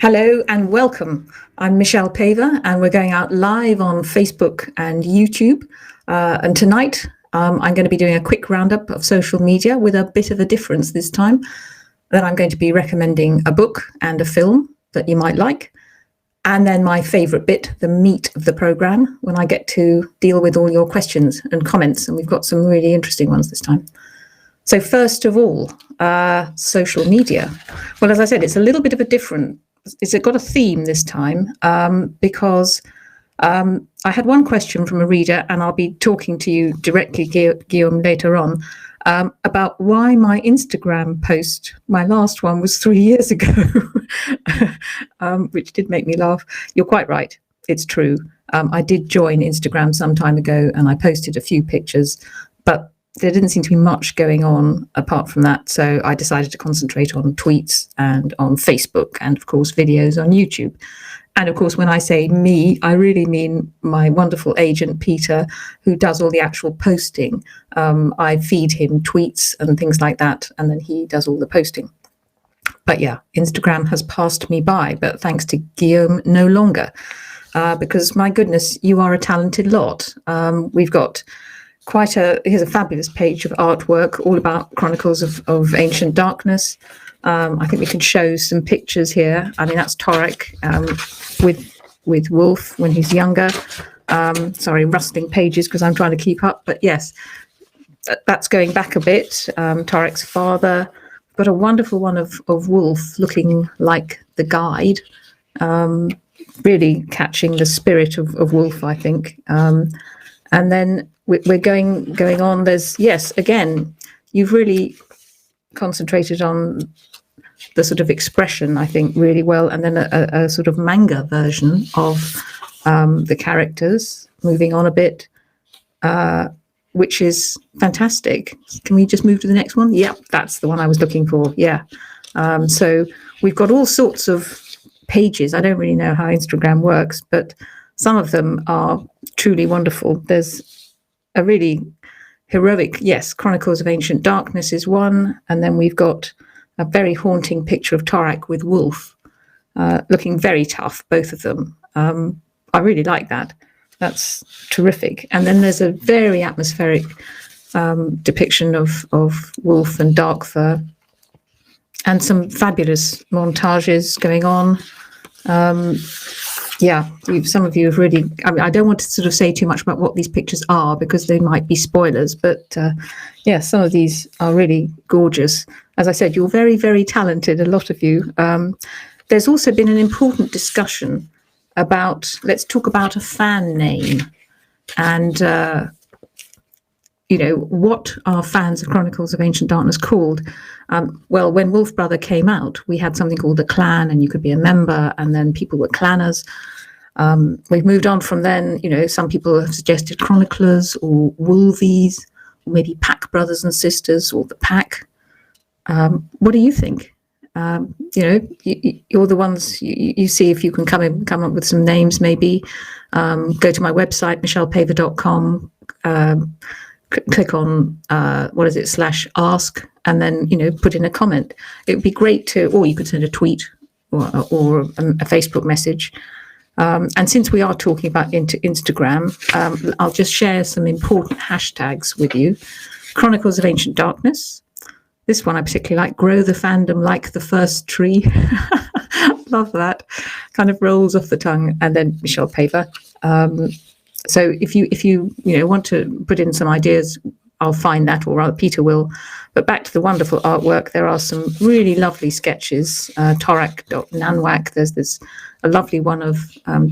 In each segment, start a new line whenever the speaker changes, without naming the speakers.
Hello and welcome. I'm Michelle Paver, and we're going out live on Facebook and YouTube. And tonight, I'm going to be doing a quick roundup of social media with a bit of a difference this time. Then I'm going to be recommending a book and a film that you might like. And then my favourite bit, the meat of the programme, when I get to deal with all your questions and comments. And we've got some really interesting ones this time. So first of all, social media. Well, as I said, it's a little bit of a different. It's got a theme this time because I had one question from a reader, and I'll be talking to you directly, Guillaume, later on, about why my Instagram post, my last one, was 3 years ago, which did make me laugh. You're quite right. It's true. I did join Instagram some time ago, and I posted a few pictures, but there didn't seem to be much going on apart from that. So I decided to concentrate on tweets and on Facebook and, of course, videos on YouTube. And, of course, when I say me, I really mean my wonderful agent, Peter, who does all the actual posting. I feed him tweets and things like that, and then he does all the posting. But, yeah, Instagram has passed me by, but thanks to Guillaume, no longer. Because, my goodness, you are a talented lot. We've got here's a fabulous page of artwork all about Chronicles of Ancient Darkness. I think we can show some pictures here. I mean, that's Torek with Wolf when he's younger. Sorry, rustling pages because I'm trying to keep up. But yes, that's going back a bit. Torek's father. We've got a wonderful one of Wolf looking like the guide, really catching the spirit of Wolf, I think. And then we're going on. There's, yes, again, you've really concentrated on the sort of expression, I think, really well, and then a sort of manga version of the characters, moving on a bit, which is fantastic. Can we just move to the next one? Yep, that's the one I was looking for. Yeah. So we've got all sorts of pages. I don't really know how Instagram works, but some of them are truly wonderful. There's a really heroic, yes, Chronicles of Ancient Darkness is one, and then we've got a very haunting picture of Torek with Wolf, looking very tough, both of them. I really like that. That's terrific. And then there's a very atmospheric depiction of Wolf and Darkfur, and some fabulous montages going on. Yeah, some of you have really, I mean, I don't want to sort of say too much about what these pictures are because they might be spoilers, but yeah, some of these are really gorgeous. As I said, you're very, very talented, a lot of you. There's also been an important discussion about, let's talk about a fan name and, what are fans of Chronicles of Ancient Darkness called? Well, when Wolf Brother came out, we had something called the clan, and you could be a member, and then people were clanners. We've moved on from then. Some people have suggested chroniclers or wolvies, or maybe pack brothers and sisters, or the pack. What do you think? You're the ones. You see if you can come up with some names. Maybe go to my website, michellepaver.com. Click on /ask, and then put in a comment. It would be great to, or you could send a tweet or a Facebook message. And since we are talking about Instagram, I'll just share some important hashtags with you. Chronicles of Ancient Darkness. This one I particularly like. Grow the fandom like the first tree. Love that. Kind of rolls off the tongue. And then Michelle Paver. So if you want to put in some ideas, I'll find that, or rather Peter will. But back to the wonderful artwork, there are some really lovely sketches. Torek.nanwak, there's a lovely one of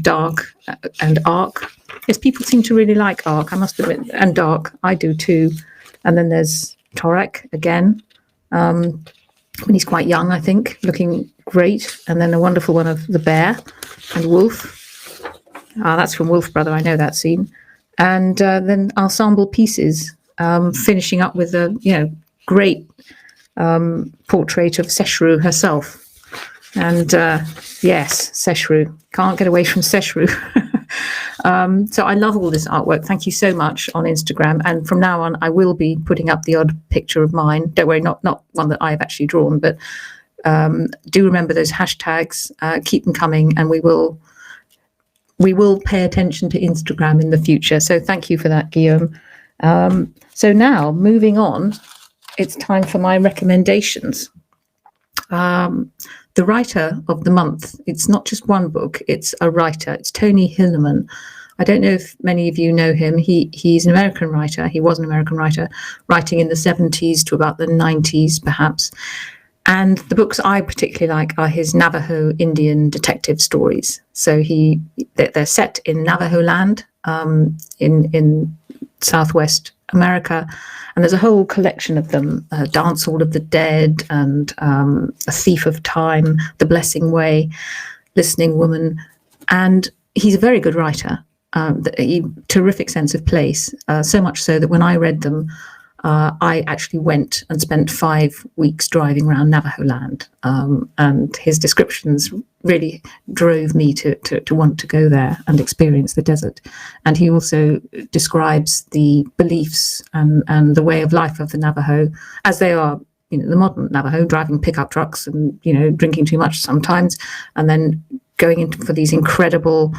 Dark and Ark. Yes, people seem to really like Ark, I must admit, and Dark, I do too. And then there's Torek again, when he's quite young, I think, looking great. And then a wonderful one of the bear and Wolf. That's from Wolf Brother, I know that scene. And then ensemble pieces, finishing up with a great portrait of Seshru herself. And yes, Seshru, can't get away from Seshru. So I love all this artwork. Thank you so much on Instagram. And from now on, I will be putting up the odd picture of mine. Don't worry, not one that I've actually drawn, but Do remember those hashtags, keep them coming, and we will pay attention to Instagram in the future. So thank you for that, Guillaume. So now, moving on, it's time for my recommendations. The writer of the month, it's not just one book, it's a writer. It's Tony Hillerman. I don't know if many of you know him. He's an American writer. He was an American writer, writing in the 70s to about the 90s, perhaps. And the books I particularly like are his Navajo Indian detective stories. So they're set in Navajo land, in Southwest America, and there's a whole collection of them: Dance Hall of the Dead, and A Thief of Time, The Blessing Way, Listening Woman. And he's a very good writer, terrific sense of place, so much so that when I read them, I actually went and spent 5 weeks driving around Navajo land, and his descriptions really drove me to want to go there and experience the desert. And he also describes the beliefs and the way of life of the Navajo as they are, the modern Navajo, driving pickup trucks and, drinking too much sometimes, and then going into for these incredible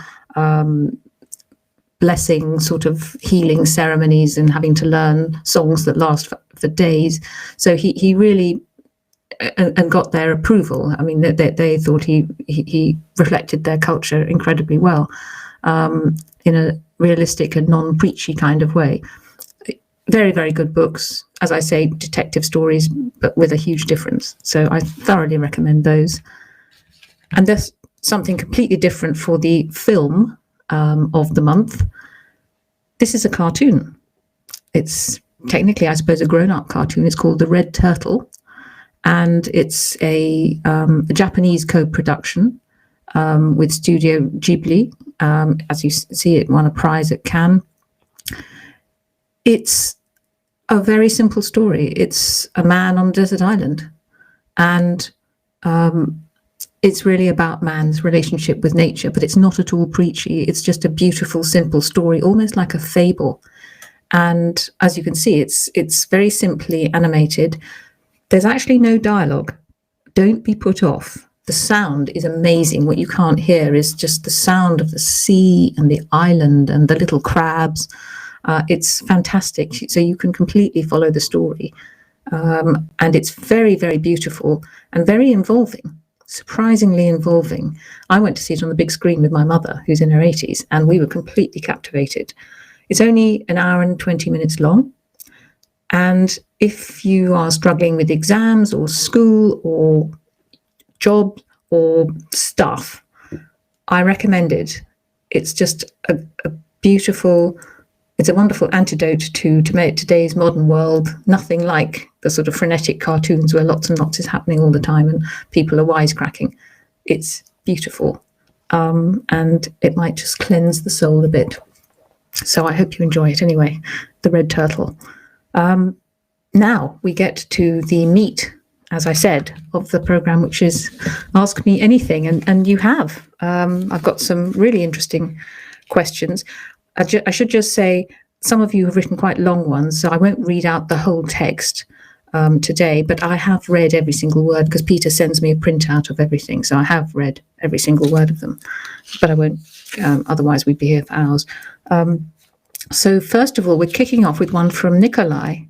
blessing sort of healing ceremonies and having to learn songs that last for days. So he really and got their approval. I mean, they thought he reflected their culture incredibly well, in a realistic and non-preachy kind of way. Very, very good books. As I say, detective stories, but with a huge difference. So I thoroughly recommend those. And there's something completely different for the film of the month. This is a cartoon. It's technically, I suppose, a grown-up cartoon. It's called The Red Turtle, and it's a Japanese co-production with Studio Ghibli. As you see, it won a prize at Cannes. It's a very simple story. It's a man on a desert island, and it's really about man's relationship with nature, but it's not at all preachy. It's just a beautiful, simple story, almost like a fable. And as you can see, it's very simply animated. There's actually no dialogue. Don't be put off. The sound is amazing. What you can't hear is just the sound of the sea and the island and the little crabs. It's fantastic. So you can completely follow the story. And it's very, very beautiful and very involving. Surprisingly involving. I went to see it on the big screen with my mother, who's in her 80s, and we were completely captivated. It's only an hour and 20 minutes long. And if you are struggling with exams or school or job or stuff, I recommend it. It's just a beautiful, it's a wonderful antidote to today's modern world. Nothing like the sort of frenetic cartoons where lots and lots is happening all the time and people are wisecracking. It's beautiful, and it might just cleanse the soul a bit. So I hope you enjoy it anyway, The Red Turtle. Now we get to the meat, as I said, of the programme, which is Ask Me Anything. And you have. I've got some really interesting questions. I should just say, some of you have written quite long ones, so I won't read out the whole text today, but I have read every single word because Peter sends me a printout of everything. So I have read every single word of them, but I won't, otherwise we'd be here for hours. So first of all, we're kicking off with one from Nikolai,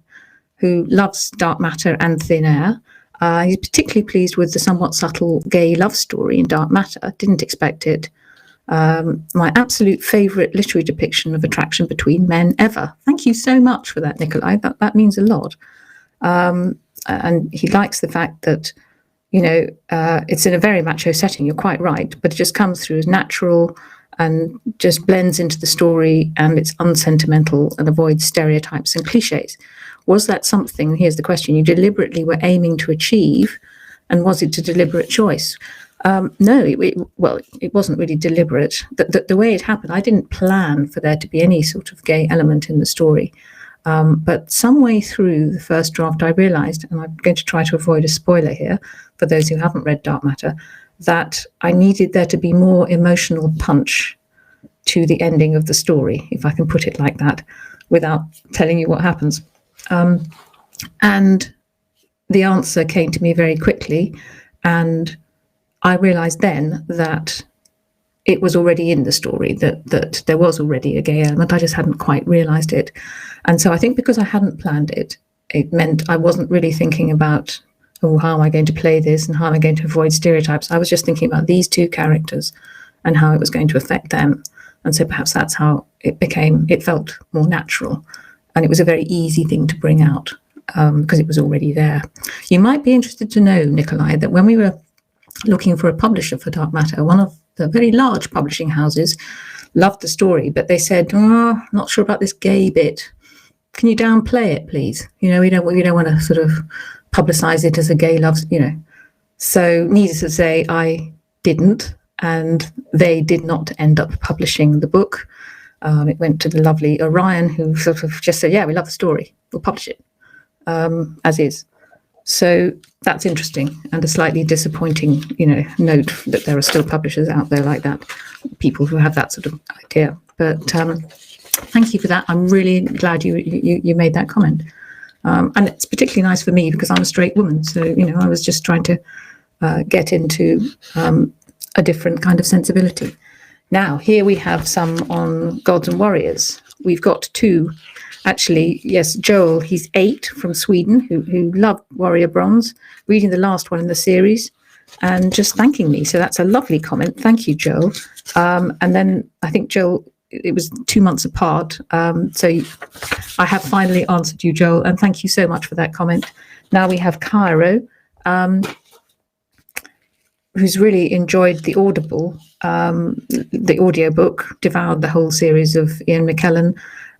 who loves dark matter and thin air. He's particularly pleased with the somewhat subtle gay love story in Dark Matter. Didn't expect it. My absolute favourite literary depiction of attraction between men ever. Thank you so much for that, Nikolai. That means a lot. And he likes the fact that, it's in a very macho setting. You're quite right, but it just comes through as natural and just blends into the story, and it's unsentimental and avoids stereotypes and cliches. Was that something, here's the question, you deliberately were aiming to achieve, and was it a deliberate choice? No, it wasn't really deliberate. The way it happened, I didn't plan for there to be any sort of gay element in the story. But some way through the first draft, I realised, and I'm going to try to avoid a spoiler here for those who haven't read Dark Matter, that I needed there to be more emotional punch to the ending of the story, if I can put it like that, without telling you what happens. And the answer came to me very quickly. And I realised then that it was already in the story, that there was already a gay element. I just hadn't quite realised it. And so I think because I hadn't planned it, it meant I wasn't really thinking about, oh, how am I going to play this and how am I going to avoid stereotypes? I was just thinking about these two characters and how it was going to affect them. And so perhaps that's how it felt more natural. And it was a very easy thing to bring out because it was already there. You might be interested to know, Nikolai, that when we were looking for a publisher for Dark Matter, one of the very large publishing houses loved the story, but they said, "Oh, not sure about this gay bit. Can you downplay it, please? We don't want to sort of publicize it as a gay love, So needless to say, I didn't, and they did not end up publishing the book. It went to the lovely Orion, who sort of just said, "Yeah, we love the story. We'll publish it as is." So that's interesting, and a slightly disappointing, note that there are still publishers out there like that, people who have that sort of idea. But thank you for that. I'm really glad you made that comment, and it's particularly nice for me because I'm a straight woman. So I was just trying to get into a different kind of sensibility. Now here we have some on Gods and Warriors. We've got two. Actually, yes, Joel, he's 8 from Sweden, who loved Warrior Bronze, reading the last one in the series and just thanking me. So that's a lovely comment. Thank you, Joel. And then I think, Joel, it was 2 months apart. So I have finally answered you, Joel, and thank you so much for that comment. Now we have Cairo, who's really enjoyed the audiobook, devoured the whole series of Ian McKellen.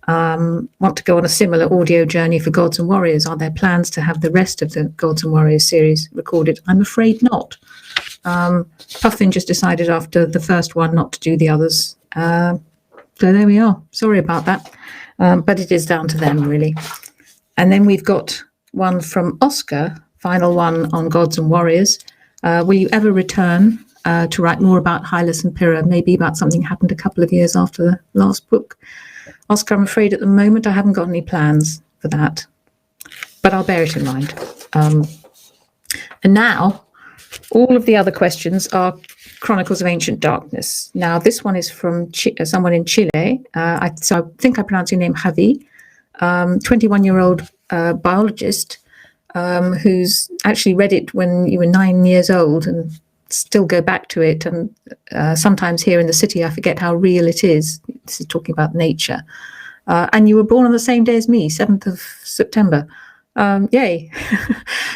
Want to go on a similar audio journey for Gods and Warriors? Are there plans to have the rest of the Gods and Warriors series recorded? I'm afraid not. Puffin just decided after the first one not to do the others. So there we are. Sorry about that. But it is down to them, really. And then we've got one from Oscar, final one on Gods and Warriors. Will you ever return to write more about Hylas and Pyrrha, maybe about something happened a couple of years after the last book? Oscar, I'm afraid at the moment I haven't got any plans for that, but I'll bear it in mind. And now, all of the other questions are Chronicles of Ancient Darkness. Now, this one is from someone in Chile. So I think I pronounce your name Javi, 21-year-old biologist who's actually read it when you were 9 years old and still go back to it. And sometimes here in the city, I forget how real it is. This is talking about nature. And you were born on the same day as me, 7th of September. Yay.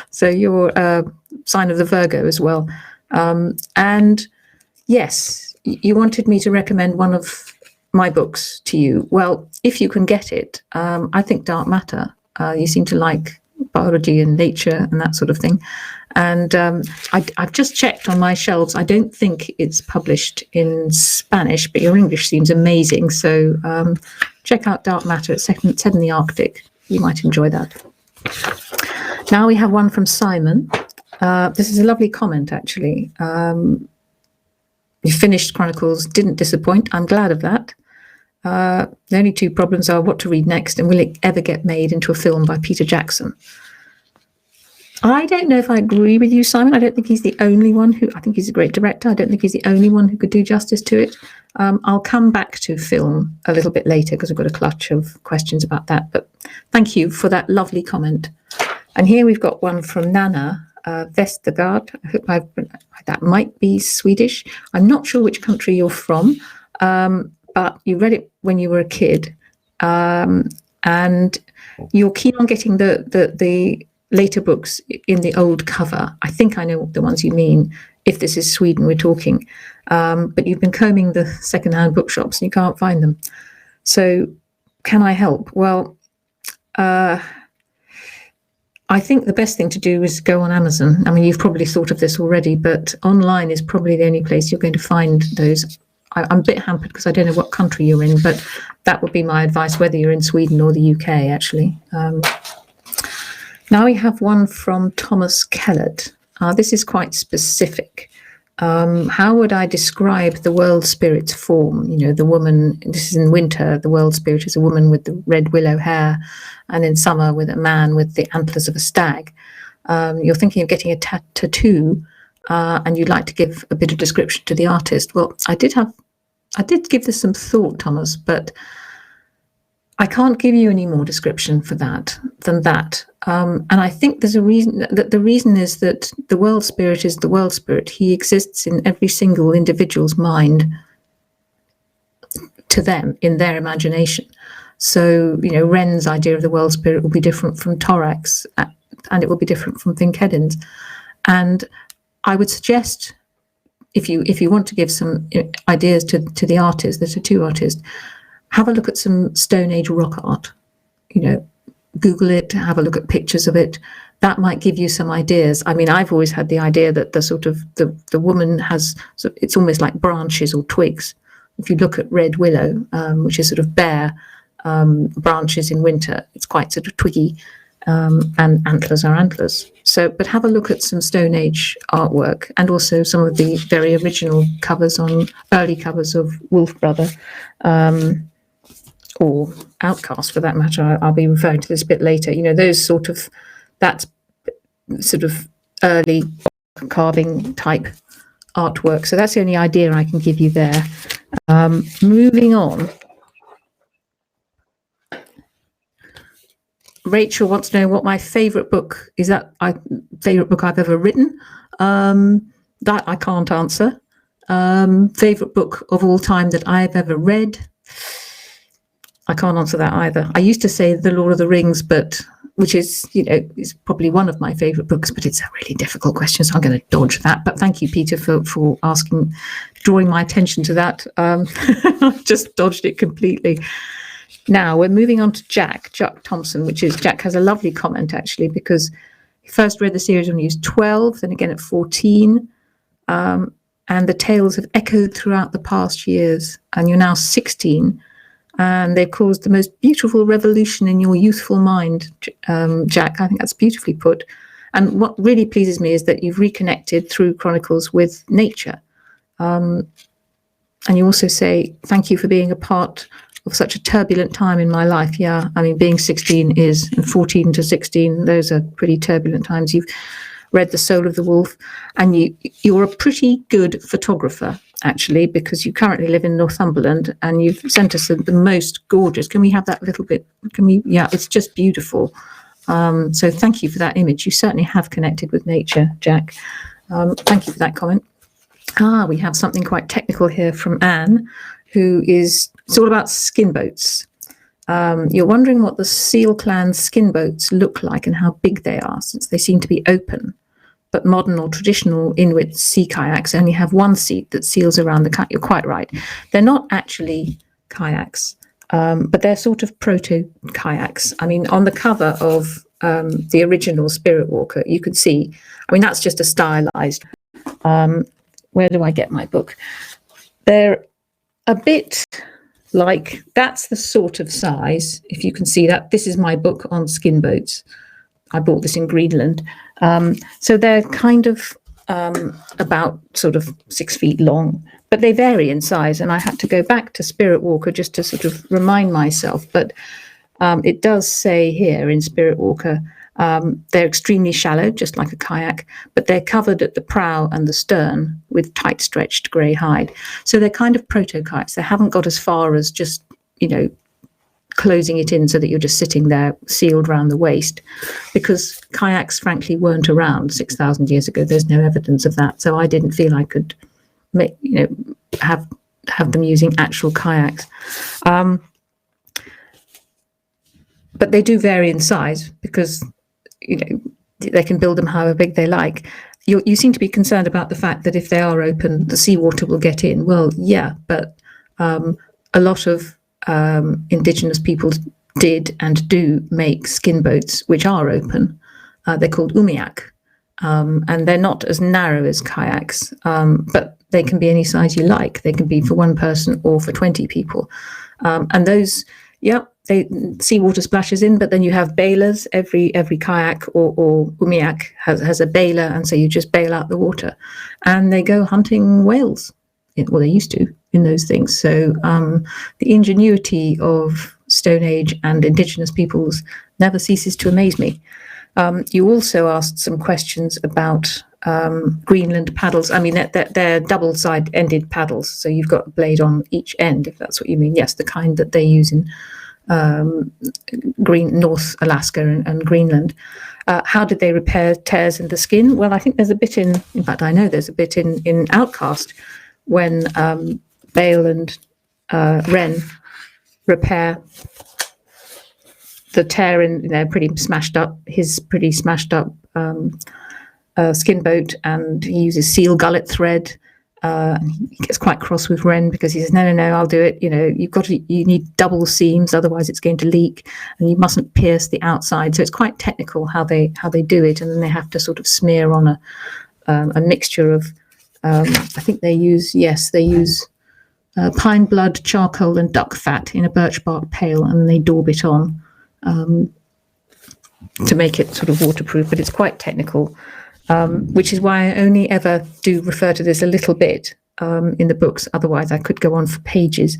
So you're a sign of the Virgo as well. And yes, you wanted me to recommend one of my books to you. Well, if you can get it, I think Dark Matter. You seem to like biology and nature and that sort of thing. And I've just checked on my shelves. I don't think it's published in Spanish, but your English seems amazing. So check out Dark Matter. It's set in the Arctic. You might enjoy that. Now we have one from Simon. This is a lovely comment, actually. You finished Chronicles, didn't disappoint. I'm glad of that. The only two problems are what to read next and will it ever get made into a film by Peter Jackson? I don't know if I agree with you, Simon. I don't think he's the only one I think he's a great director. I don't think he's the only one who could do justice to it. I'll come back to film a little bit later because I've got a clutch of questions about that. But thank you for that lovely comment. And here we've got one from Nana Vestergaard. I hope that might be Swedish. I'm not sure which country you're from, but you read it when you were a kid. And you're keen on getting the later books in the old cover. I think I know the ones you mean, if this is Sweden we're talking. But you've been combing the secondhand bookshops and you can't find them. So can I help? Well, I think the best thing to do is go on Amazon. I mean, you've probably thought of this already, but online is probably the only place you're going to find those. I'm a bit hampered because I don't know what country you're in, but that would be my advice, whether you're in Sweden or the UK, actually. Now we have one from Thomas Kellett. This is quite specific. How would I describe the world spirit's form? The woman, this is in winter, the world spirit is a woman with the red willow hair, and in summer with a man with the antlers of a stag. You're thinking of getting a tattoo. and you'd like to give a bit of description to the artist. Well, I did give this some thought, Thomas, but I can't give you any more description for that than that. And I think there's a reason. That the reason is that the world spirit is the world spirit. He exists in every single individual's mind, to them, in their imagination. So, Wren's idea of the world spirit will be different from Torak's, and it will be different from Finkedin's. And I would suggest, if you want to give some ideas to the artists, the tattoo artist, have a look at some Stone Age rock art. Google it, have a look at pictures of it. That might give you some ideas. I mean, I've always had the idea that the woman has, it's almost like branches or twigs. If you look at red willow, which is sort of bare branches in winter, it's quite sort of twiggy, and antlers are antlers. So, but have a look at some Stone Age artwork, and also some of the very original covers early covers of Wolf Brother, or Outcast for that matter. I'll be referring to this a bit later. Those that's sort of early carving type artwork. So that's the only idea I can give you there. Moving on. Rachel wants to know what my favourite book is. Favourite book I've ever written? That I can't answer. Favourite book of all time that I've ever read? I can't answer that either. I used to say The Lord of the Rings, which is, is probably one of my favourite books, but it's a really difficult question, so I'm going to dodge that. But thank you, Peter, for drawing my attention to that. I've just dodged it completely. Now we're moving on to Jack Thompson, Jack has a lovely comment, actually, because he first read the series when he was 12, then again at 14, and the tales have echoed throughout the past years, and you're now 16, and they've caused the most beautiful revolution in your youthful mind, Jack. I think that's beautifully put. And what really pleases me is that you've reconnected through Chronicles with nature. And you also say, thank you for being a part of such a turbulent time in my life. Yeah, I mean, being 16 and 14 to 16, those are pretty turbulent times. You've read The Soul of the Wolf, and you're a pretty good photographer, actually, because you currently live in Northumberland, and you've sent us the most gorgeous. Can we have that little bit? Yeah, it's just beautiful. So thank you for that image. You certainly have connected with nature, Jack. Thank you for that comment. We have something quite technical here from Anne, it's all about skin boats. You're wondering what the Seal Clan skin boats look like and how big they are, since they seem to be open. But modern or traditional Inuit sea kayaks only have one seat that seals around the kayak. You're quite right. They're not actually kayaks, but they're sort of proto-kayaks. I mean, on the cover of the original Spirit Walker, you could see, that's just a stylized. Where do I get my book? They're a bit like, that's the sort of size, if you can see that. This is my book on skin boats. I bought this in Greenland. So they're kind of about sort of 6 feet long, but they vary in size. And I had to go back to Spirit Walker just to sort of remind myself. But it does say here in Spirit Walker, they're extremely shallow, just like a kayak, but they're covered at the prow and the stern with tight stretched grey hide. So they're kind of proto-kayaks. They haven't got as far as just, closing it in so that you're just sitting there sealed around the waist, because kayaks frankly weren't around 6,000 years ago. There's no evidence of that, so I didn't feel I could make have them using actual kayaks, but they do vary in size, because they can build them however big they like. You seem to be concerned about the fact that if they are open, the seawater will get in. Well, yeah, but a lot of indigenous peoples did and do make skin boats which are open. They're called umiak, and they're not as narrow as kayaks, but they can be any size you like. They can be for one person or for 20 people, and those, seawater splashes in, but then you have bailers. Every kayak or umiak has a bailer, and so you just bail out the water, and they go hunting whales. Well, they used to in those things. So the ingenuity of Stone Age and indigenous peoples never ceases to amaze me. You also asked some questions about Greenland paddles. I mean, they're double-side-ended paddles, so you've got a blade on each end, if that's what you mean. Yes, the kind that they use in North Alaska and Greenland. How did they repair tears in the skin? Well, I think there's a bit in fact, I know there's a bit in Outcast when Bale and Ren repair the tear in their his pretty smashed up skin boat, and he uses seal gullet thread. He gets quite cross with Ren because he says, no, I'll do it. You need double seams, otherwise it's going to leak, and you mustn't pierce the outside. So it's quite technical how they do it, and then they have to sort of smear on a mixture of, I think they use pine blood, charcoal, and duck fat in a birch bark pail, and they daub it on to make it sort of waterproof. But it's quite technical. Which is why I only ever do refer to this a little bit in the books. Otherwise, I could go on for pages.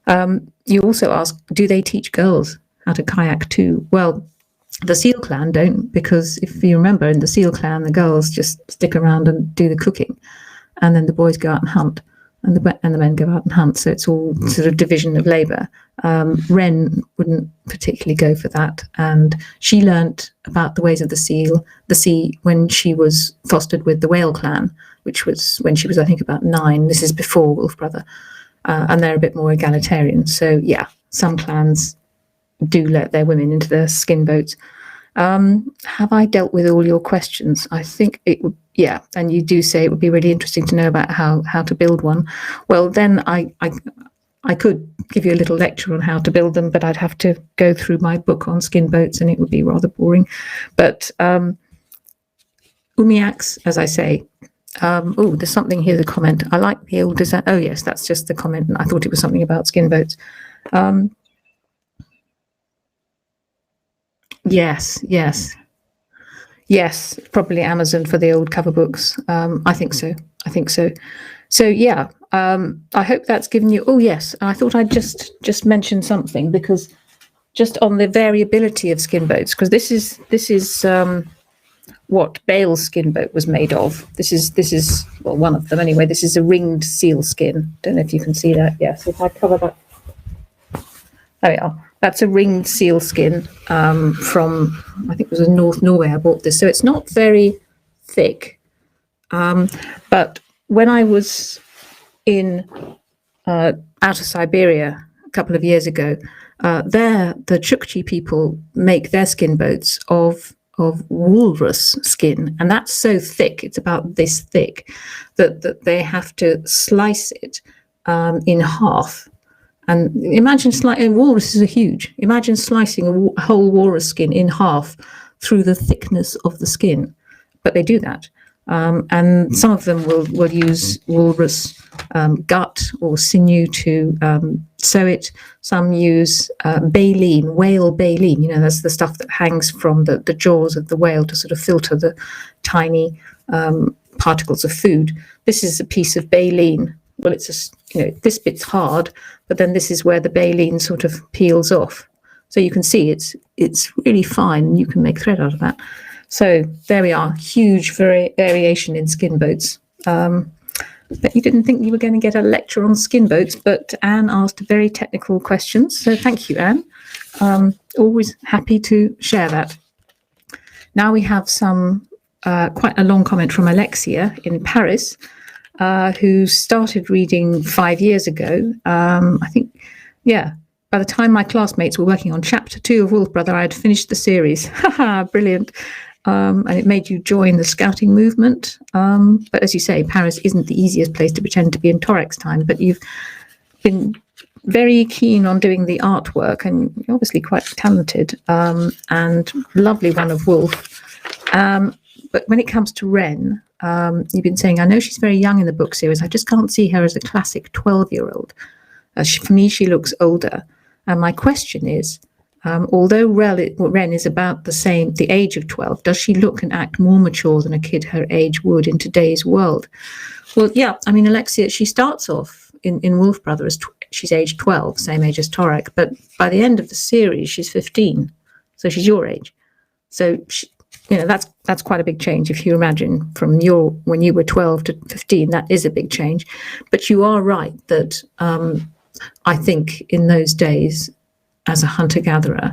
You also ask, do they teach girls how to kayak too? Well, the Seal Clan don't, because if you remember, in the Seal Clan, the girls just stick around and do the cooking, and then the boys go out and hunt, and the men go out and hunt. So it's all sort of division of labour. Ren wouldn't particularly go for that, and she learnt about the ways of the sea when she was fostered with the Whale Clan, which was when she was, I think, about 9. This is before Wolf Brother, and they're a bit more egalitarian. So yeah, some clans do let their women into their skin boats. Have I dealt with all your questions? I think it would. Yeah, and you do say it would be really interesting to know about how to build one. Well, then I could give you a little lecture on how to build them, but I'd have to go through my book on skin boats, and it would be rather boring. But umiaks, as I say. There's something here, the comment. I like the old design. Oh, yes, that's just the comment. I thought it was something about skin boats. Yes, probably Amazon for the old cover books. I think so. So yeah, I hope that's given you. Oh yes, I thought I'd just mention something, because just on the variability of skin boats, because this is what Bale's skin boat was made of. This is well, one of them anyway. This is a ringed seal skin. Don't know if you can see that. Yes, if I cover that. There we are. That's a ringed seal skin from, I think it was in North Norway I bought this. So it's not very thick. But when I was in out of Siberia a couple of years ago, there the Chukchi people make their skin boats of walrus skin. And that's so thick, it's about this thick, that they have to slice it in half. And imagine walruses are huge. Imagine slicing a whole walrus skin in half through the thickness of the skin. But they do that. And some of them will use walrus gut or sinew to sew it. Some use baleen, whale baleen. That's the stuff that hangs from the jaws of the whale to sort of filter the tiny particles of food. This is a piece of baleen. Well, it's this bit's hard, but then this is where the baleen sort of peels off. So you can see it's really fine. You can make thread out of that. So there we are, huge variation in skin boats. But you didn't think you were going to get a lecture on skin boats, but Anne asked very technical questions. So thank you, Anne. Always happy to share that. Now we have quite a long comment from Alexia in Paris, who started reading 5 years ago. I think, yeah, by the time my classmates were working on chapter 2 of Wolf Brother, I had finished the series. Haha, brilliant. And it made you join the scouting movement. But as you say, Paris isn't the easiest place to pretend to be in Torex time, but you've been very keen on doing the artwork, and you're obviously quite talented, and lovely one of Wolf. But when it comes to Ren, you've been saying, I know she's very young in the book series. I just can't see her as a classic 12-year-old. For me, she looks older. And my question is, although Ren is about the age of 12, does she look and act more mature than a kid her age would in today's world? Well, yeah, I mean, Alexia, she starts off in Wolf Brother as she's age 12, same age as Torek, but by the end of the series, she's 15. So she's your age. So that's quite a big change. If you imagine from when you were 12 to 15, that is a big change. But you are right that I think in those days, as a hunter-gatherer,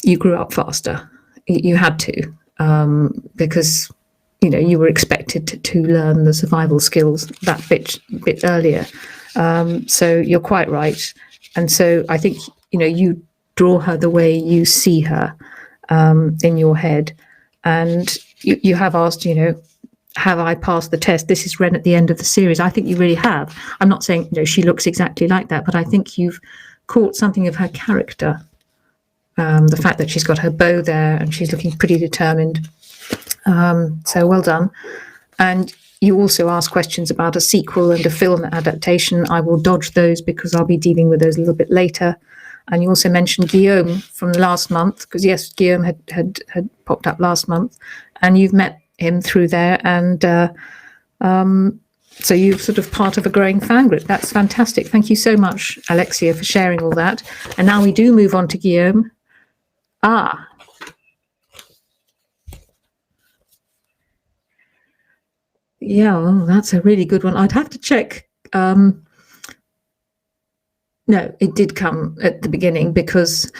you grew up faster. You had to, because you were expected to learn the survival skills that bit earlier. So you're quite right. And so I think you draw her the way you see her in your head, and you have asked, have I passed the test? This is Ren at the end of the series. I think you really have. I'm not saying she looks exactly like that, but I think you've caught something of her character. The fact that she's got her bow there and she's looking pretty determined. So well done. And you also ask questions about a sequel and a film adaptation. I will dodge those because I'll be dealing with those a little bit later. And you also mentioned Guillaume from last month, because yes, Guillaume had popped up last month, and you've met him through there. And so you're sort of part of a growing fan group. That's fantastic. Thank you so much, Alexia, for sharing all that. And now we do move on to Guillaume. Yeah, well, that's a really good one. I'd have to check. No, it did come at the beginning, because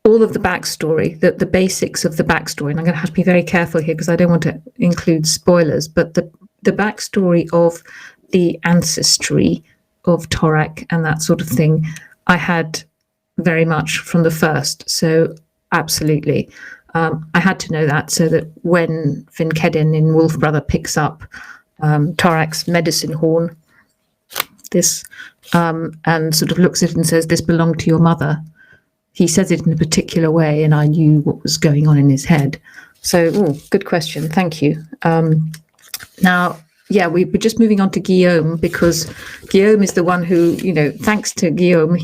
all of the backstory, the basics of the backstory, and I'm going to have to be very careful here because I don't want to include spoilers, but the backstory of the ancestry of Torak and that sort of thing, I had very much from the first. So absolutely. I had to know that, so that when Finkedin in Wolf Brother picks up Torak's medicine horn, this, and sort of looks at it and says, "This belonged to your mother," he says it in a particular way, and I knew what was going on in his head. So, good question. Thank you. Now, yeah, we're just moving on to Guillaume, because Guillaume is the one who, thanks to Guillaume,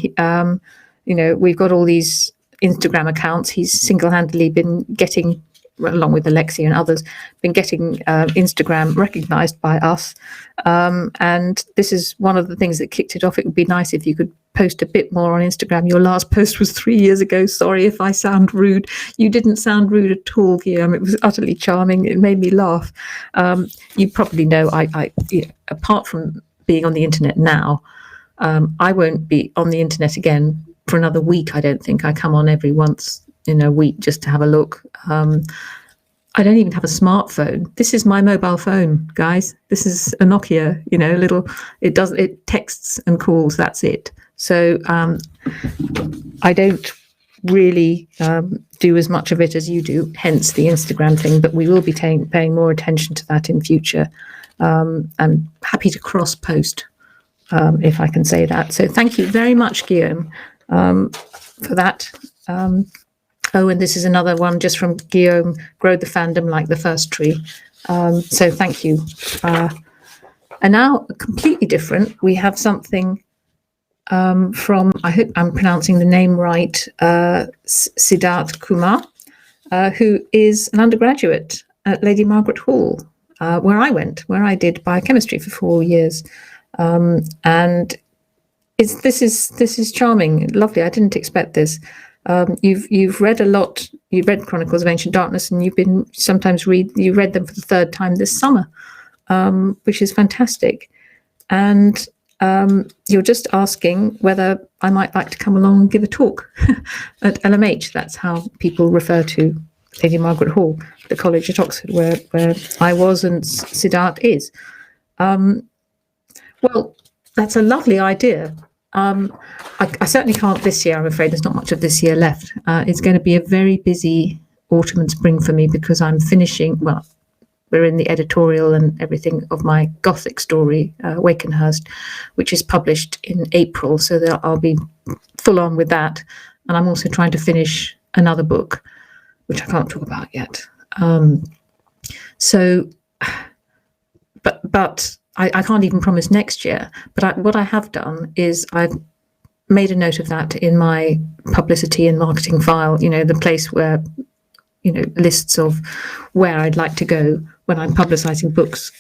we've got all these Instagram accounts. He's single-handedly been getting, along with Alexia and others, been getting Instagram recognized by us. And this is one of the things that kicked it off. It would be nice if you could post a bit more on Instagram. Your last post was 3 years ago. Sorry if I sound rude. You didn't sound rude at all, Guillaume. It was utterly charming. It made me laugh. You probably know, I apart from being on the internet now, I won't be on the internet again for another week. I don't think. I come on every once in a week just to have a look. I don't even have a smartphone. This is my mobile phone, guys. This is a Nokia, little, it texts and calls, that's it. So I don't really do as much of it as you do, hence the Instagram thing, but we will be paying more attention to that in future. I'm happy to cross post, if I can say that. So thank you very much, Guillaume, for that. Oh, and this is another one just from Guillaume, grow the fandom like the first tree. So thank you. And now, completely different, we have something from, I hope I'm pronouncing the name right, Siddharth Kumar, who is an undergraduate at Lady Margaret Hall, where I did biochemistry for 4 years. And this is charming, lovely. I didn't expect this. You've read a lot. You've read Chronicles of Ancient Darkness, and you read them for the third time this summer, which is fantastic. And you're just asking whether I might like to come along and give a talk at LMH. That's how people refer to Lady Margaret Hall, the college at Oxford, where I was and Siddharth is. Well, that's a lovely idea. I certainly can't this year, I'm afraid. There's not much of this year left. It's going to be a very busy autumn and spring for me, because I'm finishing, we're in the editorial and everything of my Gothic story, Wakenhurst, which is published in April. So I'll be full on with that. And I'm also trying to finish another book, which I can't talk about yet. But I can't even promise next year. But what I have done is I've made a note of that in my publicity and marketing file, the place where, lists of where I'd like to go when I'm publicizing books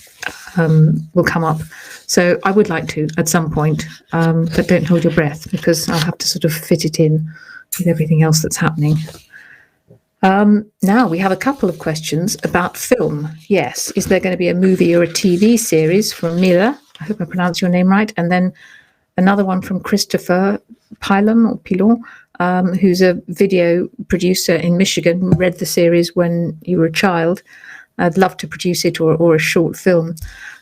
will come up. So I would like to at some point, but don't hold your breath, because I'll have to sort of fit it in with everything else that's happening. Now we have a couple of questions about film. Yes, is there going to be a movie or a TV series from Mila? I hope I pronounced your name right. And then another one from Christopher Pilon, who's a video producer in Michigan who read the series when you were a child. I'd love to produce it or a short film.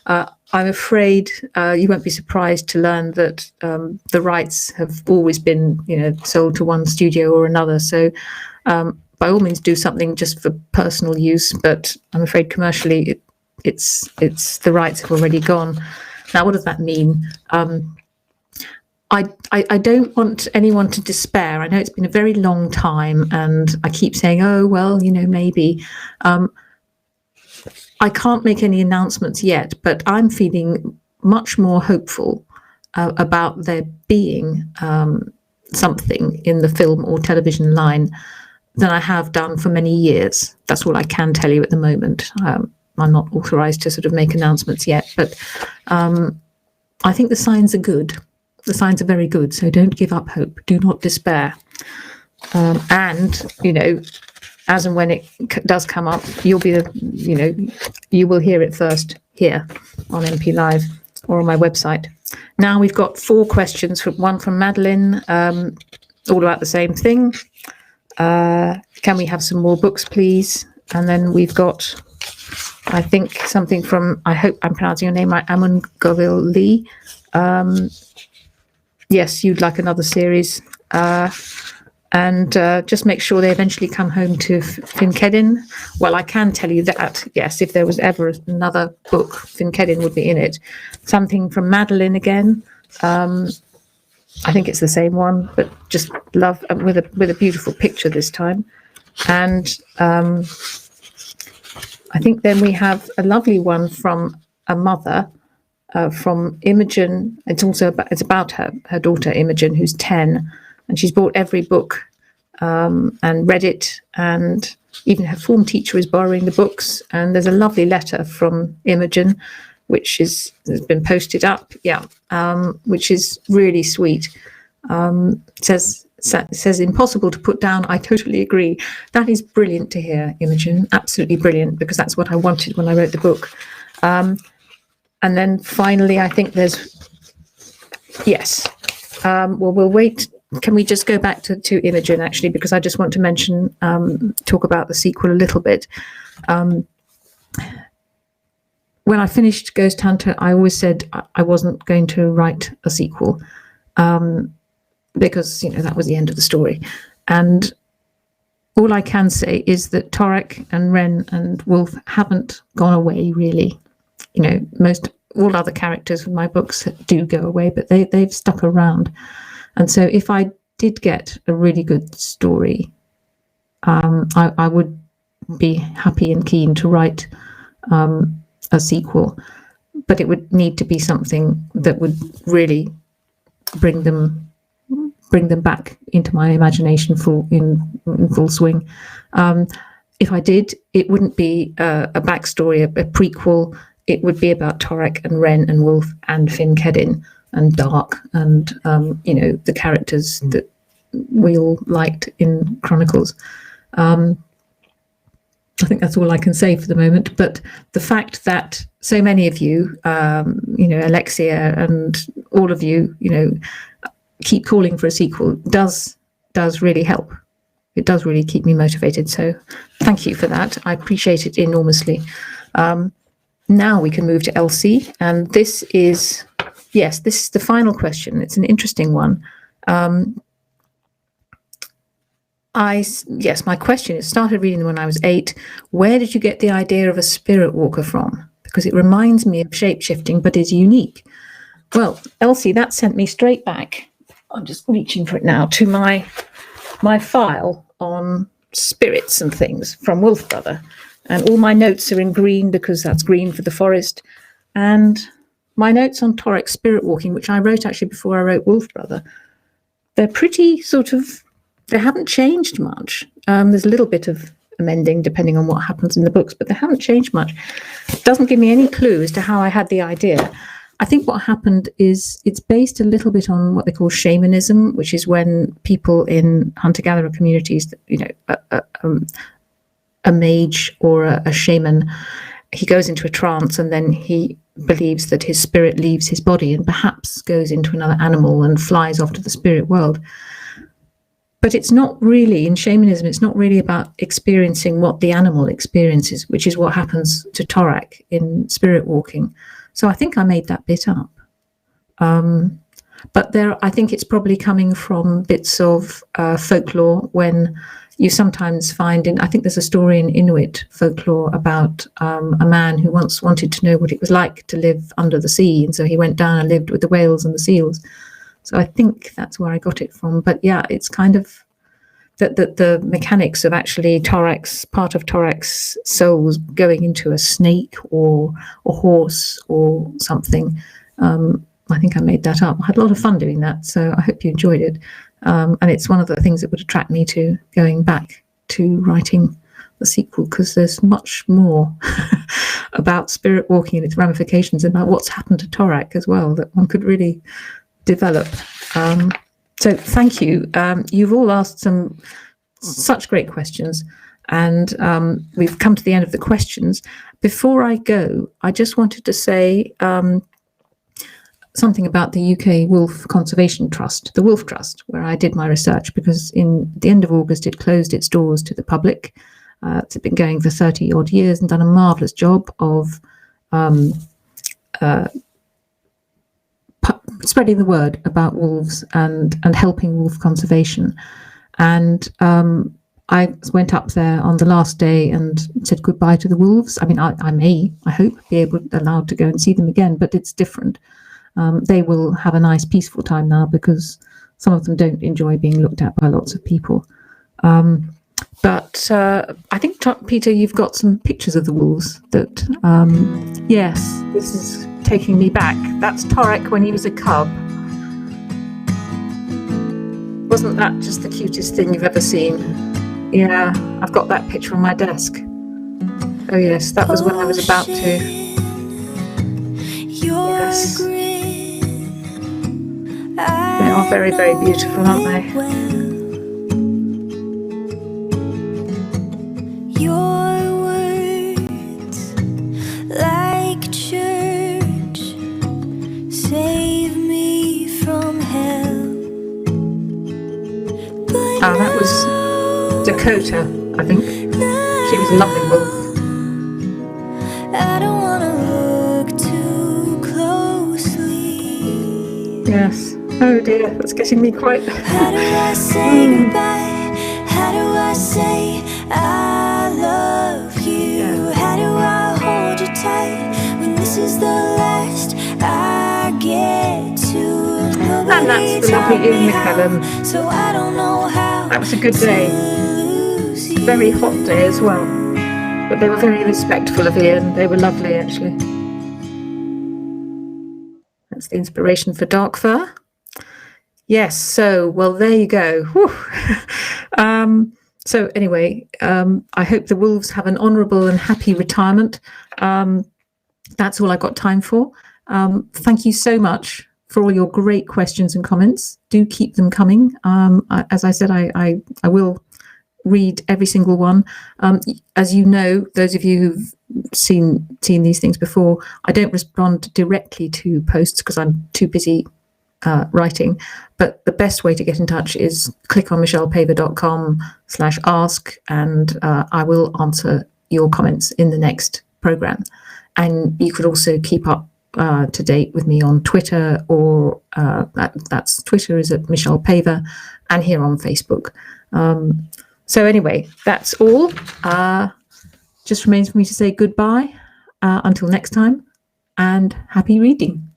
I'm afraid you won't be surprised to learn that the rights have always been, sold to one studio or another. So by all means, do something just for personal use. But I'm afraid commercially, it's the rights have already gone. Now, what does that mean? I don't want anyone to despair. I know it's been a very long time, and I keep saying, oh, well, maybe. I can't make any announcements yet, but I'm feeling much more hopeful about there being something in the film or television line than I have done for many years. That's all I can tell you at the moment. I'm not authorized to sort of make announcements yet, but I think the signs are good. The signs are very good, so don't give up hope. Do not despair. And, as and when it does come up, you'll be you will hear it first here on MP Live or on my website. Now we've got 4 questions, one from Madeline, all about the same thing. Can we have some more books, please? And then we've got, I think, something from, I hope I'm pronouncing your name right, Amun Govil Lee. Yes, you'd like another series. And just make sure they eventually come home to Finkedin. Well, I can tell you that, yes, if there was ever another book, Finkedin would be in it. Something from Madeline again. I think it's the same one, but just love with a beautiful picture this time. And I think then we have a lovely one from a mother, from Imogen. It's about her daughter Imogen, who's 10. And she's bought every book and read it, and even her form teacher is borrowing the books. And there's a lovely letter from Imogen, which has been posted up, which is really sweet. Says impossible to put down. I totally agree. That is brilliant to hear, Imogen. Absolutely brilliant, because that's what I wanted when I wrote the book. And then finally, I think there's yes. Well, we'll wait. Can we just go back to Imogen, actually, because I just want to mention, talk about the sequel a little bit. When I finished Ghost Hunter, I always said I wasn't going to write a sequel because, that was the end of the story. And all I can say is that Torek and Ren and Wolf haven't gone away, really. All other characters in my books do go away, but they've stuck around. And so if I did get a really good story, I would be happy and keen to write a sequel, but it would need to be something that would really bring them back into my imagination in full swing. If I did, it wouldn't be a backstory, a prequel. It would be about Torek and Ren and Wolf and Finkedin and Dark and the characters that we all liked in Chronicles. I think that's all I can say for the moment. But the fact that so many of you, Alexia and all of you, keep calling for a sequel does really help. It does really keep me motivated. So thank you for that. I appreciate it enormously. Now we can move to Elsie, and this is the final question. It's an interesting one. My question is, started reading when I was 8. Where did you get the idea of a spirit walker from? Because it reminds me of shape-shifting, but is unique. Well, Elsie, that sent me straight back. I'm just reaching for it now, to my file on spirits and things from Wolf Brother. And all my notes are in green because that's green for the forest. And my notes on Torek spirit walking, which I wrote actually before I wrote Wolf Brother, they're pretty they haven't changed much. There's a little bit of amending depending on what happens in the books, but they haven't changed much. It doesn't give me any clue as to how I had the idea. I think what happened is it's based a little bit on what they call shamanism, which is when people in hunter-gatherer communities, a mage or a shaman, he goes into a trance and then he believes that his spirit leaves his body and perhaps goes into another animal and flies off to the spirit world. But it's not really, in shamanism, it's not really about experiencing what the animal experiences, which is what happens to Torak in spirit walking. So I think I made that bit up. But I think it's probably coming from bits of folklore, when you sometimes find I think there's a story in Inuit folklore about a man who once wanted to know what it was like to live under the sea. And so he went down and lived with the whales and the seals. So I think that's where I got it from. But yeah, it's kind of that the mechanics of actually part of Torak's souls going into a snake or a horse or something. I think I made that up. I had a lot of fun doing that, so I hope you enjoyed it. And it's one of the things that would attract me to going back to writing the sequel, because there's much more about spirit walking and its ramifications, and about what's happened to Torak as well, that one could really develop. So thank you. You've all asked such great questions, and we've come to the end of the questions. Before I go, I just wanted to say something about the UK Wolf Conservation Trust, the Wolf Trust, where I did my research, because in the end of August it closed its doors to the public. It's been going for 30 odd years and done a marvellous job of spreading the word about wolves and helping wolf conservation. And I went up there on the last day and said goodbye to the wolves. I mean, I hope, be allowed to go and see them again, but it's different. They will have a nice peaceful time now, because some of them don't enjoy being looked at by lots of people. But I think, Peter, you've got some pictures of the wolves that, yes, this is taking me back. That's Torak when he was a cub. Wasn't that just the cutest thing you've ever seen? Yeah, I've got that picture on my desk. Oh yes, that was when I was about to. Yes. They are very, very beautiful, aren't they?
Your words, like church, save me from hell.
That was Dakota, I think. She was a lovely wolf.
I don't want to look too closely.
Yes. Oh dear, that's getting me quite.
How do I say goodbye? How do I say I love you?
Yeah.
How do I hold you tight when this is the last I get to?
And that's the lovely Ian McCallum.
So I don't know how.
That was a good day. A very hot day as well. But they were very respectful of Ian. They were lovely, actually. That's the inspiration for Dark Fur. Yes, so, well, there you go. So anyway, I hope the wolves have an honourable and happy retirement. That's all I've got time for. Thank you so much for all your great questions and comments. Do keep them coming. As I said, I will read every single one. As you know, those of you who've seen these things before, I don't respond directly to posts because I'm too busy writing, but the best way to get in touch is click on michellepaver.com/ask, and I will answer your comments in the next program. And you could also keep up to date with me on Twitter, or that's Twitter is at Michelle Paver, and here on Facebook. So anyway, that's all. Just remains for me to say goodbye until next time, and happy reading.